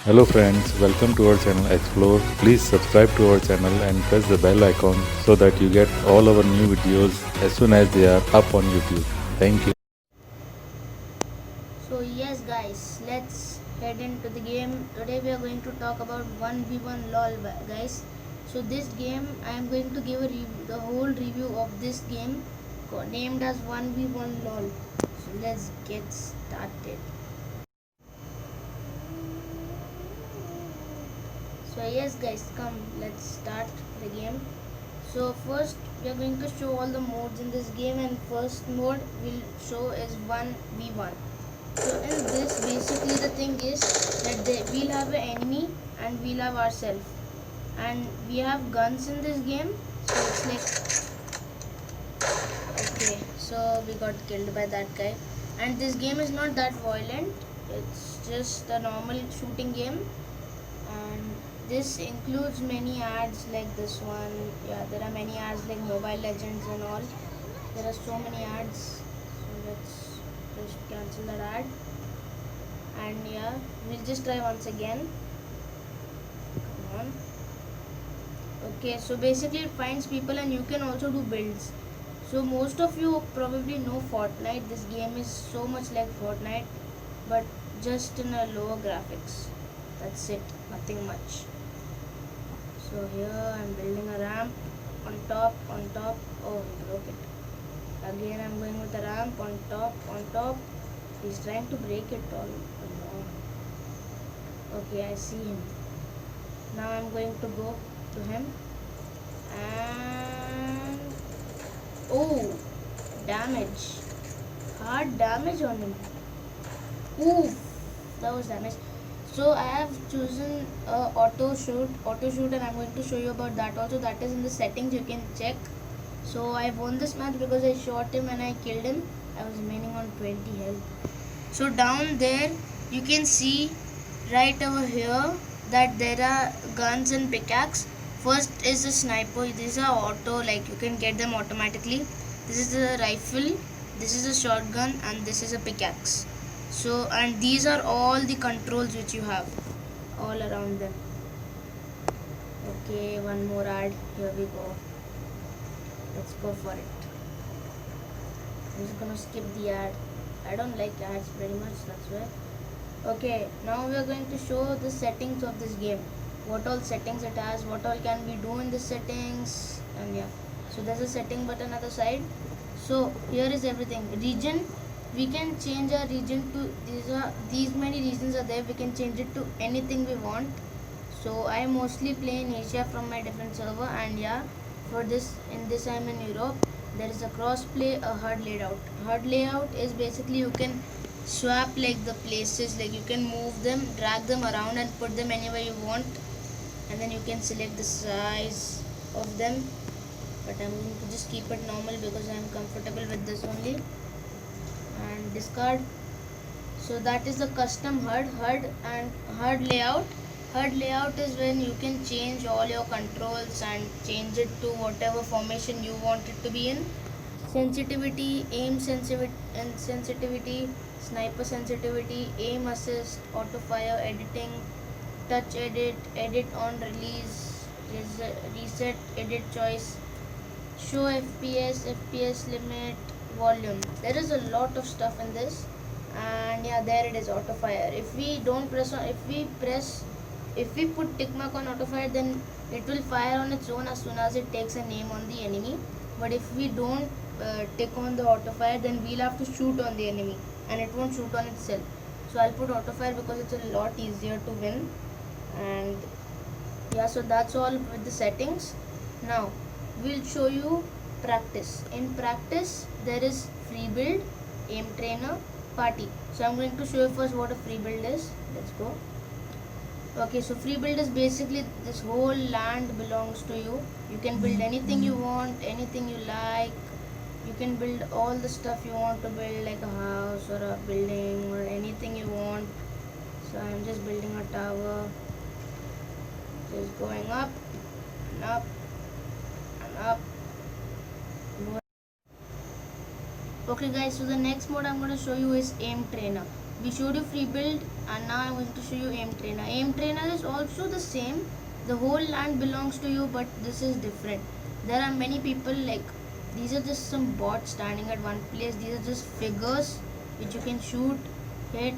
Hello friends, welcome to our channel Explore. Please subscribe to our channel and press the bell icon so that you get all our new videos as soon as they are up on YouTube. Thank you. So yes guys, let's head into the game. Today we are going to talk about 1v1 LOL guys. So this game I am going to give the whole review of this game named as 1v1 LOL. So let's get started. So yes guys, come let's start the game. So first we are going to show all the modes in this game, and first mode we'll show is 1v1. So in this basically the thing is that we'll have an enemy and we'll have ourselves, and we have guns in this game. So it's like, okay, so we got killed by that guy, and this game is not that violent. It's just a normal shooting game, and this includes many ads like this one. Yeah, there are many ads like Mobile Legends and all. There are so many ads. So let's just cancel that ad. And yeah, we'll just try once again. Come on. Okay, so basically it finds people and you can also do builds. So most of you probably know Fortnite. This game is so much like Fortnite, but just in a lower graphics. That's it, nothing much. So here I'm building a ramp on top, on top. Oh, he broke it. Again I'm going with a ramp on top, on top. He's trying to break it all along. Okay, I see him. Now I'm going to go to him, and oh, damage, hard damage on him. Oof, that was damage. So I have chosen auto shoot, and I'm going to show you about that also. That is in the settings, you can check. So I won this match because I shot him and I killed him. I was remaining on 20 health. So down there you can see right over here that there are guns and pickaxe. First is a sniper. These are auto, like you can get them automatically. This is a rifle, this is a shotgun, and this is a pickaxe. So, and these are all the controls which you have all around them. Okay, one more ad. Here we go. Let's go for it. I'm just gonna skip the ad. I don't like ads very much, that's why. Okay, now we are going to show the settings of this game. What all settings it has, what all can we do in the settings, and yeah. So there's a setting button at the side. So here is everything. Region, we can change our region to these many regions are there. We can change it to anything we want. So I mostly play in Asia from my different server, and yeah, for this in this I'm in Europe. There is a crossplay, a HUD layout. HUD layout is basically you can swap like the places, like you can move them, drag them around and put them anywhere you want, and then you can select the size of them. But I'm going to just keep it normal because I'm comfortable with this only. And discard. So that is the custom HUD and HUD layout. HUD layout is when you can change all your controls and change it to whatever formation you want it to be in. Sensitivity, aim sensitivity, sniper sensitivity, aim assist, auto fire, editing, touch edit, edit on release, reset, edit choice, show FPS, FPS limit, volume. There is a lot of stuff in this, and yeah, there it is, auto fire. If we don't press on, if we put tick mark on auto fire, then it will fire on its own as soon as it takes a name on the enemy. But if we don't tick on the auto fire, then we'll have to shoot on the enemy and it won't shoot on itself. So I'll put auto fire because it's a lot easier to win. And yeah, so that's all with the settings. Now we'll show you practice. In practice there is free build, aim trainer, party. So I'm going to show you first what a free build is. Let's go. Okay, so free build is basically this whole land belongs to you. You can build anything you want, anything you like. You can build all the stuff you want to build, like a house or a building or anything you want. So I'm just building a tower, just going up and up and up. Okay guys, so the next mode I'm going to show you is aim trainer. We showed you free build, And now I'm going to show you aim trainer. Aim trainer is also the same. The whole land belongs to you, but this is different. There are many people, like, these are just some bots standing at one place. These are just figures which you can shoot, hit.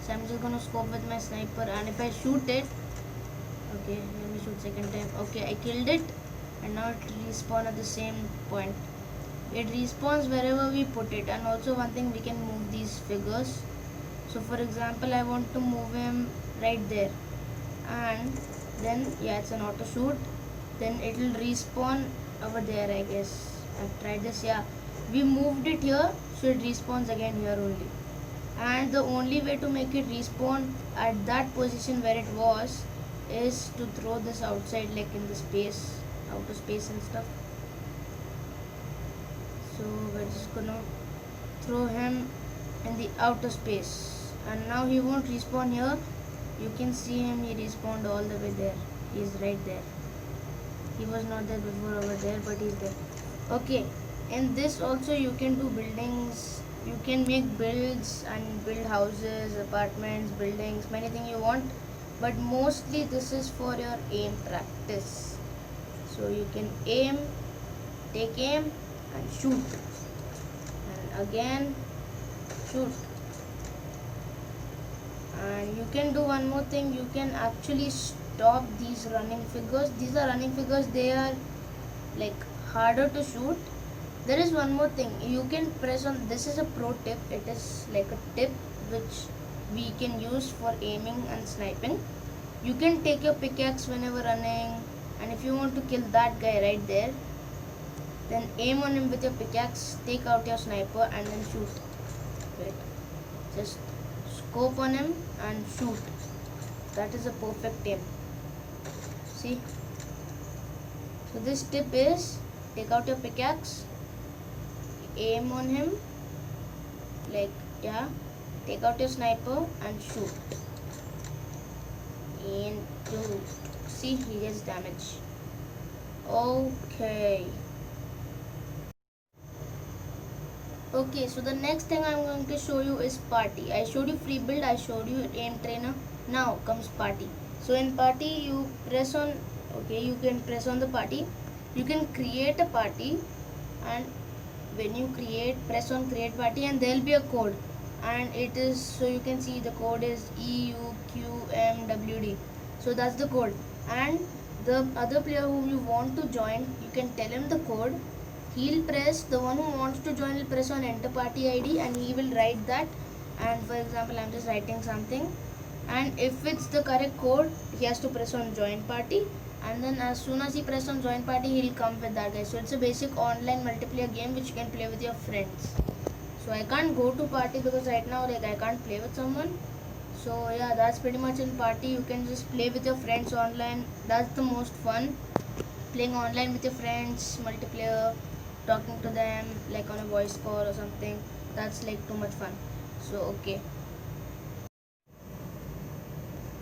So I'm just gonna scope with my sniper, and if I shoot it, okay, let me shoot second time. Okay, I killed it, and now it respawn at the same point. It respawns wherever we put it. And also one thing, we can move these figures. So for example, I want to move him right there, and then yeah, it's an auto shoot. Then it will respawn over there, I guess. I've tried this. Yeah, we moved it here, so it respawns again here only. And the only way to make it respawn at that position where it was is to throw this outside, like in the space, outer space and stuff. So we're just gonna throw him in the outer space, and now he won't respawn here. You can see him, he respawned all the way there. He's right there. He was not there before over there, but he's there. Okay, in this also you can do buildings. You can make builds and build houses, apartments, buildings, many things you want, but mostly this is for your aim practice. So you can aim, take aim and shoot, and again shoot. And you can do one more thing, you can actually stop these running figures. These are running figures, they are like harder to shoot. There is one more thing, you can press on, this is a pro tip, it is like a tip which we can use for aiming and sniping. You can take your pickaxe whenever running, and if you want to kill that guy right there, then aim on him with your pickaxe, take out your sniper and then shoot. Wait, just scope on him and shoot. That is a perfect aim. See? So this tip is, take out your pickaxe, aim on him, like, yeah, take out your sniper and shoot. Into, see, he gets damage. Okay. Okay, so the next thing I'm going to show you is party. I showed you free build, I showed you aim trainer. Now comes party. So in party you press on, okay, you can press on the party. You can create a party, and when you press on create party, and there will be a code, and it is, so you can see the code is EUQMWD. So that's the code, and the other player whom you want to join, you can tell him the code. He'll press, the one who wants to join will press on enter party ID, and he will write that. And for example, I'm just writing something, and if it's the correct code, he has to press on join party, and then as soon as he press on join party, he'll come with that guy. So it's a basic online multiplayer game which you can play with your friends. So I can't go to party because right now, like, I can't play with someone. So yeah, that's pretty much in party. You can just play with your friends online. That's the most fun, playing online with your friends, multiplayer, talking to them like on a voice call or something. That's like too much fun. So okay,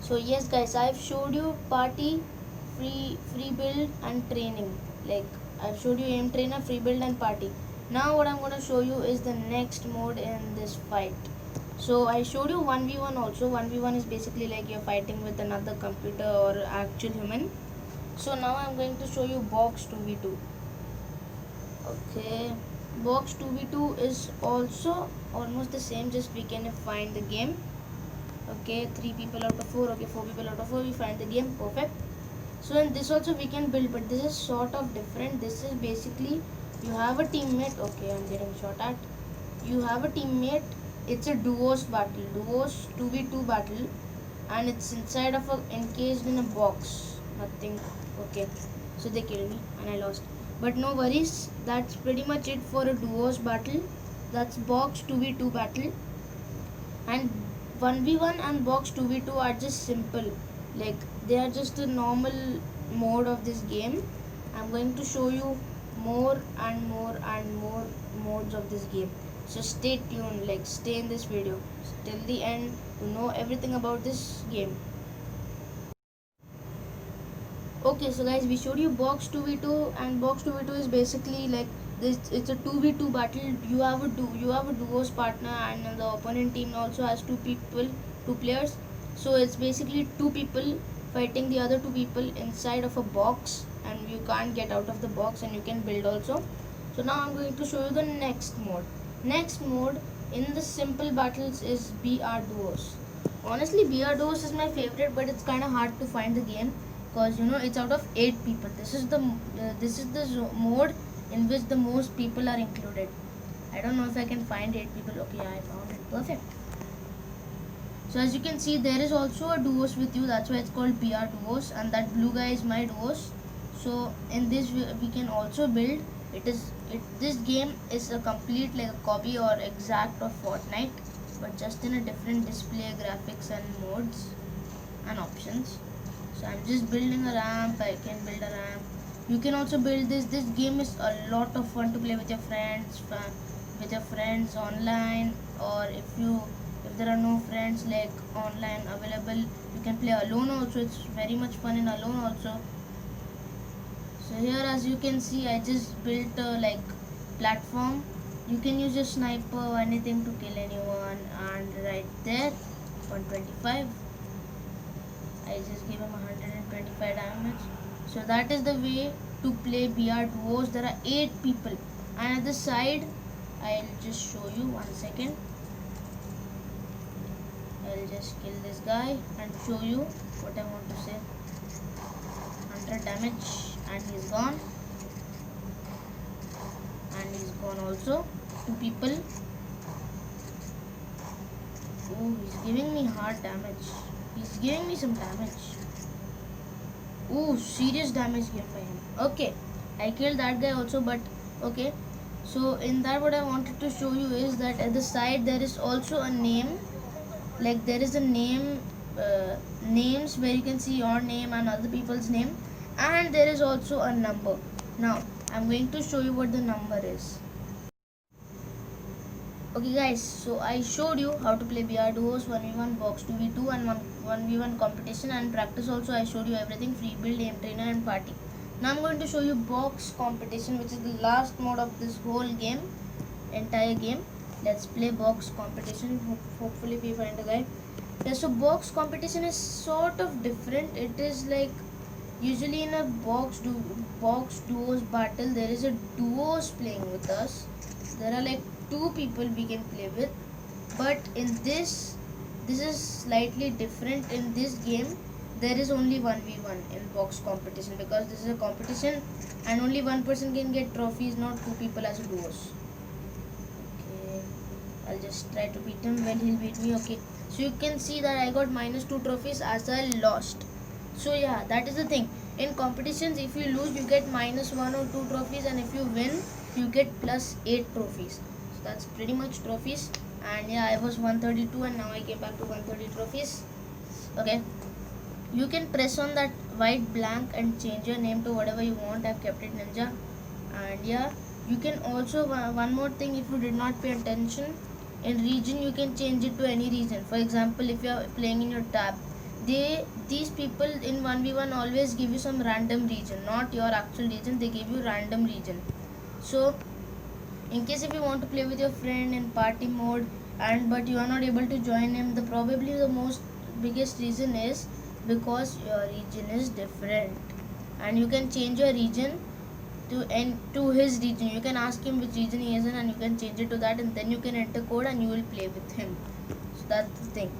so yes guys, I've showed you party, free build and training. Like, I've showed you aim trainer, free build and party. Now what I'm going to show you is the next mode in this fight. So I showed you 1v1 also. 1v1 is basically like you're fighting with another computer or actual human. So now I'm going to show you box 2v2. Okay, box 2v2 is also almost the same, just we can find the game. Okay, 3 people out of 4, okay, 4 people out of 4, we find the game, perfect. So in this also we can build, but this is sort of different. This is basically, you have a teammate, okay, I'm getting shot at. You have a teammate, it's a duos battle, duos 2v2 battle, and it's inside of encased in a box, nothing, okay. So they killed me and I lost. But no worries, that's pretty much it for a duos battle. That's box 2v2 battle. And 1v1 and box 2v2 are just simple. Like, they are just a normal mode of this game. I'm going to show you more and more and more modes of this game. So stay tuned, like, stay in this video till the end to know everything about this game. Okay, so guys, we showed you box 2v2, and box 2v2 is basically like this. It's a 2v2 battle. You have a duos partner, and the opponent team also has two players. So it's basically two people fighting the other two people inside of a box, and you can't get out of the box, and you can build also. So now I'm going to show you the next mode. Next mode in the simple battles is BR duos. Honestly, BR duos is my favorite, but it's kind of hard to find the game because it's out of 8 people. This is the mode in which the most people are included. I don't know if I can find 8 people. Okay, I found it. Perfect. So as you can see, there is also a duos with you. That's why it's called BR duos, and that blue guy is my duos. So in this we can also build. This game is a complete like a copy or exact of Fortnite, but just in a different display, graphics and modes and options. So I'm just building a ramp. I can build a ramp. You can also build this. This game is a lot of fun to play with your friends online, or if there are no friends like online available, you can play alone also. It's very much fun in alone also. So here as you can see, I just built a like platform. You can use a sniper or anything to kill anyone, and right there 125. I just give him 125 damage. So that is the way to play BR duos. There are 8 people, and at the side I'll just show you 1 second. I'll just kill this guy and show you what I want to say. 100 damage, and he's gone. And he's gone also. 2 people. Oh, he's giving me hard damage. He's giving me some damage. Oh, serious damage given by him. Okay, I killed that guy also, but okay. So in that, what I wanted to show you is that at the side there is also a name. Like there is a name, names where you can see your name and other people's name, and there is also a number. Now I'm going to show you what the number is. Okay guys, so I showed you how to play BR duos, 1v1, box 2v2 and 1v1 competition, and practice also. I showed you everything: free build, aim trainer and party. Now I'm going to show you box competition, which is the last mode of this whole game, entire game. Let's play box competition. Hopefully we find a guy. Yeah, so box competition is sort of different. It is like usually in a box duos battle, there is a duos playing with us. There are like 2 people we can play with, but in this is slightly different. In this game there is only 1v1 in box competition, because this is a competition and only one person can get trophies, not 2 people as a duos. Okay, I'll just try to beat him when he'll beat me. Okay, so you can see that I got -2 trophies as I lost. So yeah, that is the thing. In competitions, if you lose, you get -1 or 2 trophies, and if you win, you get +8 trophies. So that's pretty much trophies. And yeah, I was 132 and now I came back to 130 trophies. Okay, you can press on that white blank and change your name to whatever you want. I've kept it Ninja. And yeah, you can also, one more thing, if you did not pay attention, in region you can change it to any region. For example, if you are playing in your tab, these people in 1v1 always give you some random region, not your actual region. They give you random region. So in case if you want to play with your friend in party mode, and but you are not able to join him, probably the most biggest reason is because your region is different, and you can change your region to his region. You can ask him which region he is in, and you can change it to that, and then you can enter code and you will play with him. So that's the thing.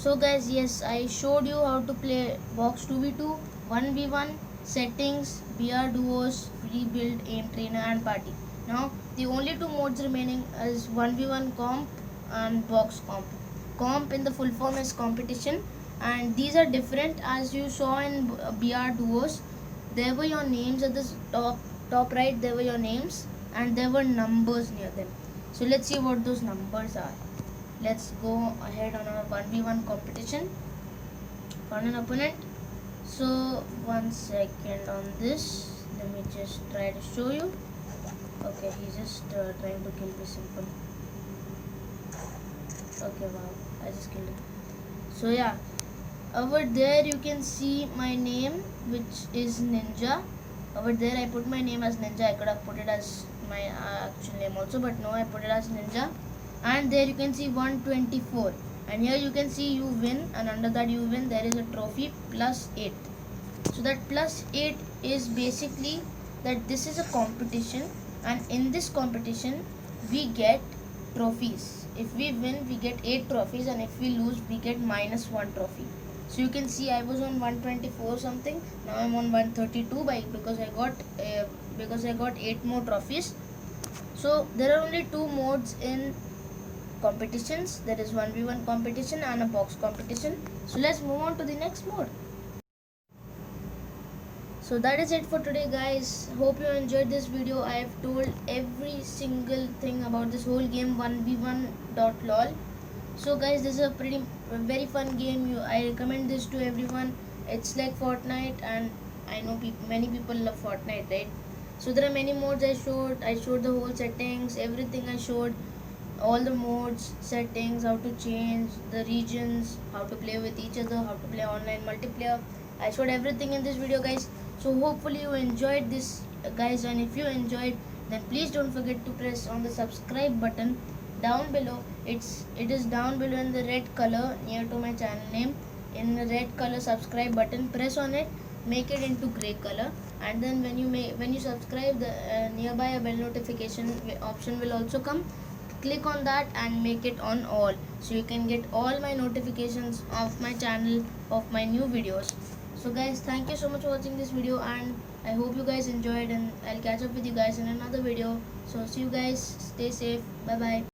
So guys, yes, I showed you how to play box 2v2, 1v1, settings, BR duos, free build, aim trainer and party. Now the only 2 modes remaining is 1v1 comp and box comp. Comp in the full form is competition, and these are different. As you saw in BR duos, there were your names at the top right. There were your names and there were numbers near them. So let's see what those numbers are. Let's go ahead on a 1v1 competition for an opponent. So 1 second on this. Let me just try to show you. Okay, he's just trying to kill me. Simple. Okay, wow, I just killed him. So yeah, over there you can see my name, which is Ninja. Over there I put my name as Ninja. I could have put it as my actual name also, but no, I put it as Ninja. and there you can see 124, and here you can see you win, and under that you win there is a trophy plus 8. So that plus 8 is basically that this is a competition, and in this competition we get trophies. If we win we get 8 trophies, and if we lose we get minus 1 trophy. So you can see I was on 124 something, now I'm on 132 because I got 8 more trophies. So there are only two modes in competitions. There is 1v1 competition and a box competition. So let's move on to the next mode. So that is it for today, guys. Hope you enjoyed this video. I have told every single thing about this whole game, 1v1.lol. So guys, this is a very fun game. I recommend this to everyone. It's like Fortnite, and I know many people love Fortnite, right? So there are many modes I showed the whole settings, everything I showed, all the modes, settings, how to change the regions, how to play with each other, how to play online multiplayer. I showed everything in this video, guys. So hopefully you enjoyed this, guys, and if you enjoyed, then please don't forget to press on the subscribe button down below. It is down below in the red color near to my channel name. In the red color subscribe button, press on it, make it into gray color, and then when you subscribe, the nearby a bell notification option will also come. Click on that and make it on all, so you can get all my notifications of my channel, of my new videos. So guys, thank you so much for watching this video, and I hope you guys enjoyed, and I'll catch up with you guys in another video. So see you guys, stay safe, bye bye.